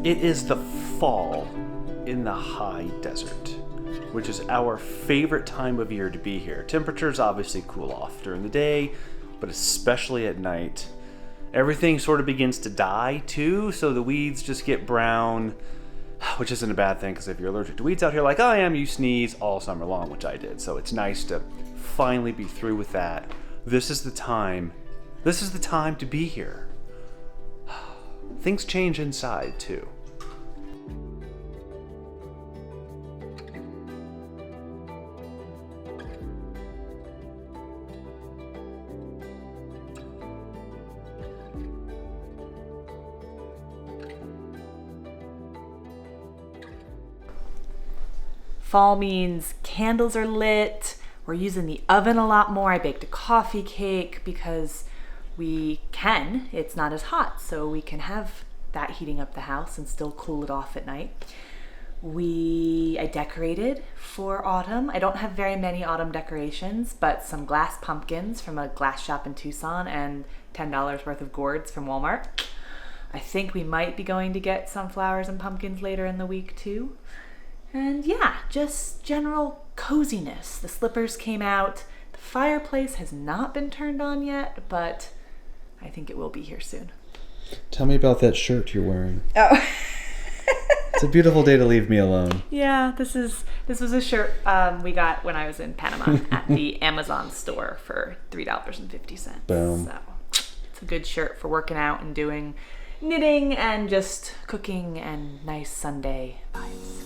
It is the fall in the high desert, which is our favorite time of year to be here. Temperatures obviously cool off during the day, but especially at night. Everything sort of begins to die too, so the weeds just get brown, which isn't a bad thing because if you're allergic to weeds out here like I am, you sneeze all summer long, which I did. So it's nice to finally be through with that. This is the time to be here. Things change inside too. Fall means candles are lit. We're using the oven a lot more. I baked a coffee cake because we can. It's not as hot, so we can have that heating up the house and still cool it off at night. I decorated for autumn. I don't have very many autumn decorations, but some glass pumpkins from a glass shop in Tucson and $10 worth of gourds from Walmart. I think we might be going to get some flowers and pumpkins later in the week too. And yeah, just general coziness. The slippers came out. The fireplace has not been turned on yet, but I think it will be here soon. Tell me about that shirt you're wearing. Oh. It's a beautiful day to leave me alone. Yeah, this was a shirt we got when I was in Panama at the Amazon store for $3.50. Boom. So it's a good shirt for working out and doing knitting and just cooking and nice Sunday vibes.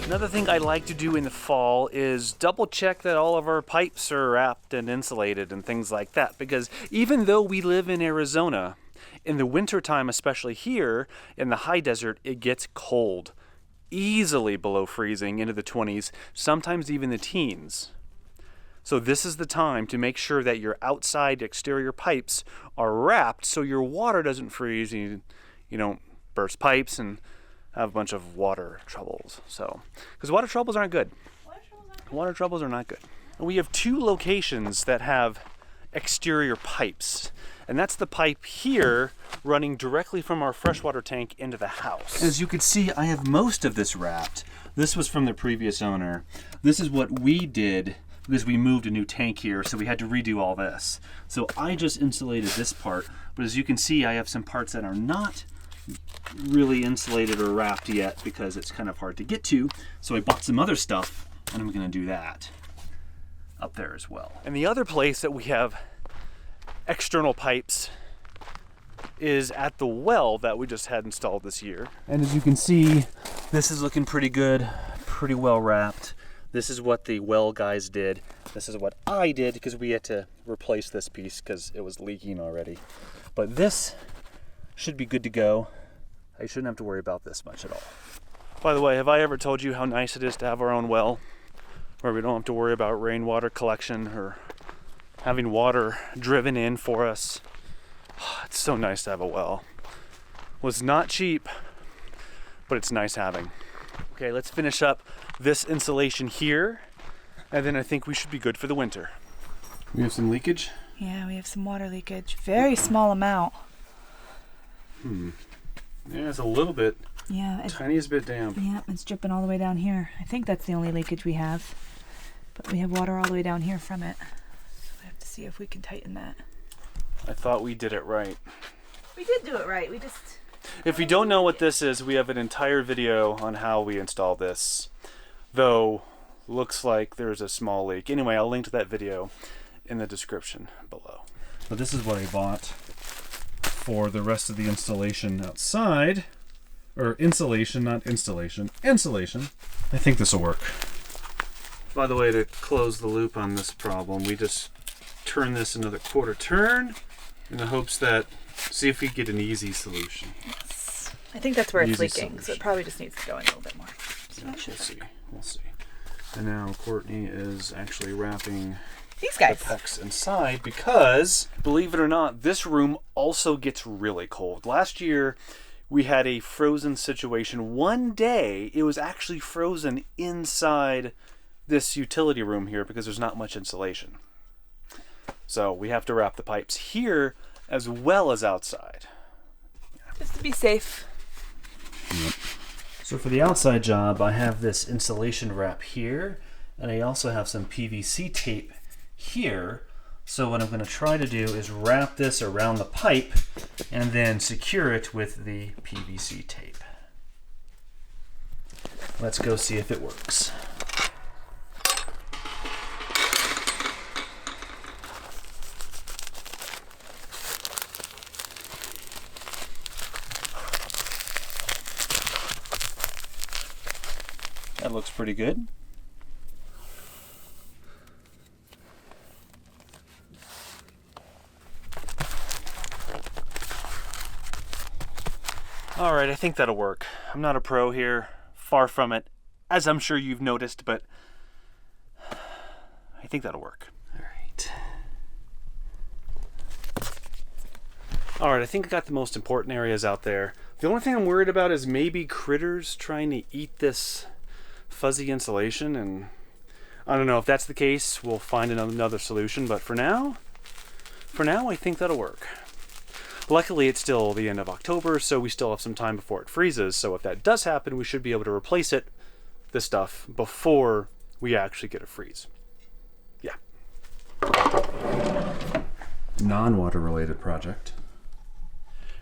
Another thing I like to do in the fall is double check that all of our pipes are wrapped and insulated and things like that, because even though we live in Arizona, in the wintertime, especially here in the high desert, it gets cold, easily below freezing into the 20s, sometimes even the teens. So this is the time to make sure that your outside exterior pipes are wrapped so your water doesn't freeze and you don't burst pipes and have a bunch of water troubles. So, because water troubles aren't good. Water troubles are not good. And we have two locations that have exterior pipes. And that's the pipe here running directly from our freshwater tank into the house. As you can see, I have most of this wrapped. This was from the previous owner. This is what we did because we moved a new tank here, so we had to redo all this. So I just insulated this part, but as you can see, I have some parts that are not really insulated or wrapped yet because it's kind of hard to get to. So I bought some other stuff and I'm going to do that up there as well. And the other place that we have external pipes is at the well that we just had installed this year. And as you can see, this is looking pretty good, pretty well wrapped. This is what the well guys did. This is what I did because we had to replace this piece because it was leaking already. But this should be good to go. I shouldn't have to worry about this much at all. By the way, have I ever told you how nice it is to have our own well where we don't have to worry about rainwater collection or having water driven in for us? It's so nice to have a well. Was not cheap, but it's nice having. Okay, let's finish up this insulation here, and then I think we should be good for the winter. We have some leakage? Yeah, we have some water leakage. Very small amount. Yeah, it's a little bit. Yeah. Tiniest bit damp. Yeah, it's dripping all the way down here. I think that's the only leakage we have. But we have water all the way down here from it. So we have to see if we can tighten that. I thought we did it right. We did do it right. We just... If you don't know what this is, we have an entire video on how we install this. though looks like there's a small leak. Anyway, I'll link to that video in the description below. But this is what I bought for the rest of the installation outside. Or insulation, not installation. Insulation. I think this will work. By the way, to close the loop on this problem, we just turn this another quarter turn in the hopes that, see if we get an easy solution. Yes. I think that's where it's Easy leaking, solution. so it probably just needs to go in a little bit more. So Yeah, we'll see. We'll see. And now Courtney is actually wrapping these the guys. PEX inside because, believe it or not, this room also gets really cold. Last year, we had a frozen situation. One day, it was actually frozen inside this utility room here because there's not much insulation. So we have to wrap the pipes here as well as outside. Just to be safe. Yep. So for the outside job, I have this insulation wrap here, and I also have some PVC tape here. So what I'm going to try to do is wrap this around the pipe and then secure it with the PVC tape. Let's go see if it works. That looks pretty good. All right, I think that'll work. I'm not a pro here, far from it, as I'm sure you've noticed, but I think that'll work. All right. All right, I think I got the most important areas out there. The only thing I'm worried about is maybe critters trying to eat this fuzzy insulation, and I don't know if that's the case. We'll find another solution, but for now I think that'll work. Luckily, it's still the end of October, so we still have some time before it freezes. So if that does happen, we should be able to replace this stuff, before we actually get a freeze. Yeah. Non-water related project.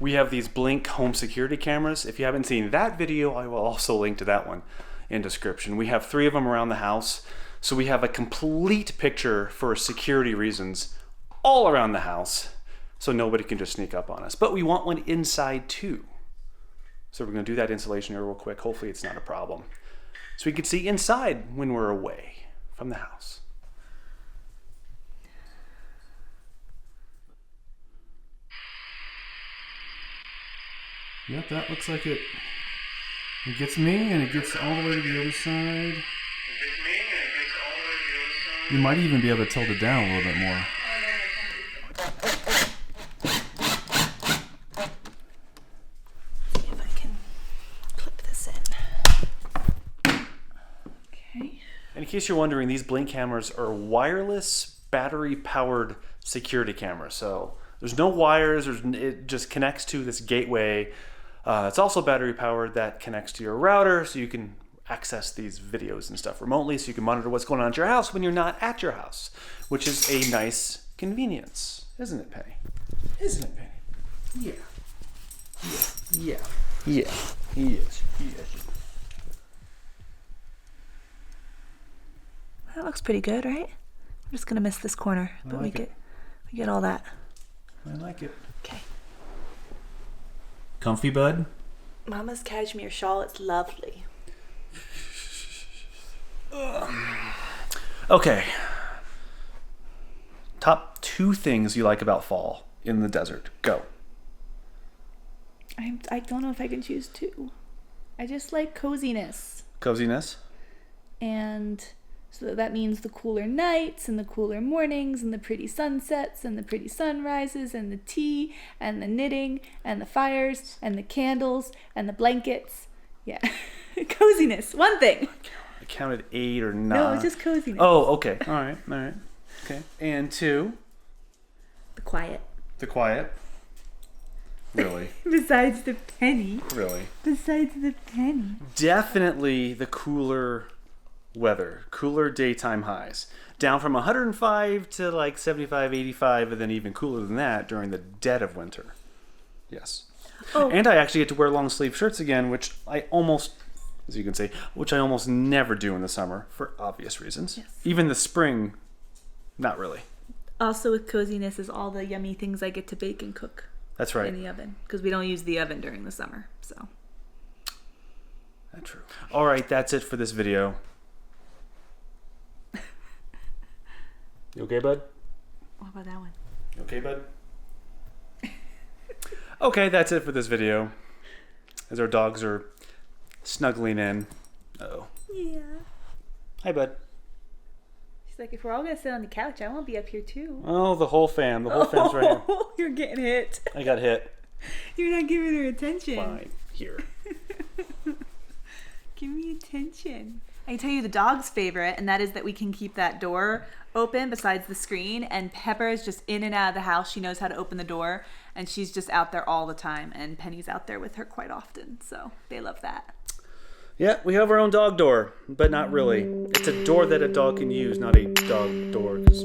We have these Blink home security cameras. If you haven't seen that video, I will also link to that one in description. We have 3 of them around the house, so we have a complete picture for security reasons all around the house, so nobody can just sneak up on us. But we want one inside too. So we're gonna do that installation here real quick. Hopefully it's not a problem. So we can see inside when we're away from the house. Yep, that looks like it. It gets me and it gets all the way to the other side. You might even be able to tilt it down a little bit more. See if I can clip this in. Okay. In case you're wondering, these Blink cameras are wireless, battery-powered security cameras. So there's no wires. It just connects to this gateway. It's also battery-powered that connects to your router, so you can access these videos and stuff remotely, so you can monitor what's going on at your house when you're not at your house, which is a nice convenience, isn't it, Penny? Isn't it, Penny? Yeah. Yes. That looks pretty good, right? I'm just gonna miss this corner, but we get all that. I like it. Okay. Comfy, bud? Mama's cashmere shawl, it's lovely. Okay. Top 2 things you like about fall in the desert. Go. I don't know if I can choose 2. I just like coziness. Coziness? And so that means the cooler nights and the cooler mornings and the pretty sunsets and the pretty sunrises and the tea and the knitting and the fires and the candles and the blankets. Yeah. Coziness. One thing. I counted 8 or 9. No, it's just coziness. Oh, okay. All right. Okay. And 2? The quiet. The quiet. Really? Besides the penny. Really? Besides the penny. Definitely the cooler weather, cooler daytime highs. Down from 105 to like 75, 85, and then even cooler than that during the dead of winter. Yes. Oh. And I actually get to wear long sleeve shirts again, which I almost as you can see, which I almost never do in the summer for obvious reasons. Yes. Even the spring, not really. Also with coziness is all the yummy things I get to bake and cook. That's right. In the oven, because we don't use the oven during the summer, so. That's true. All right, that's it for this video. You okay, bud? What about that one? You okay, bud? Okay, that's it for this video. As our dogs are snuggling in. Uh-oh. Yeah. Hi, bud. She's like, if we're all gonna sit on the couch, I won't be up here too. Oh, the whole fam. The whole fam's right here. Oh, you're getting hit. I got hit. You're not giving her attention. Fine. Here. Give me attention. I can tell you the dog's favorite, and that is that we can keep that door open besides the screen, and Pepper is just in and out of the house. She knows how to open the door, and she's just out there all the time, and Penny's out there with her quite often, so they love that. Yeah, we have our own dog door, but not really. It's a door that a dog can use, not a dog door, because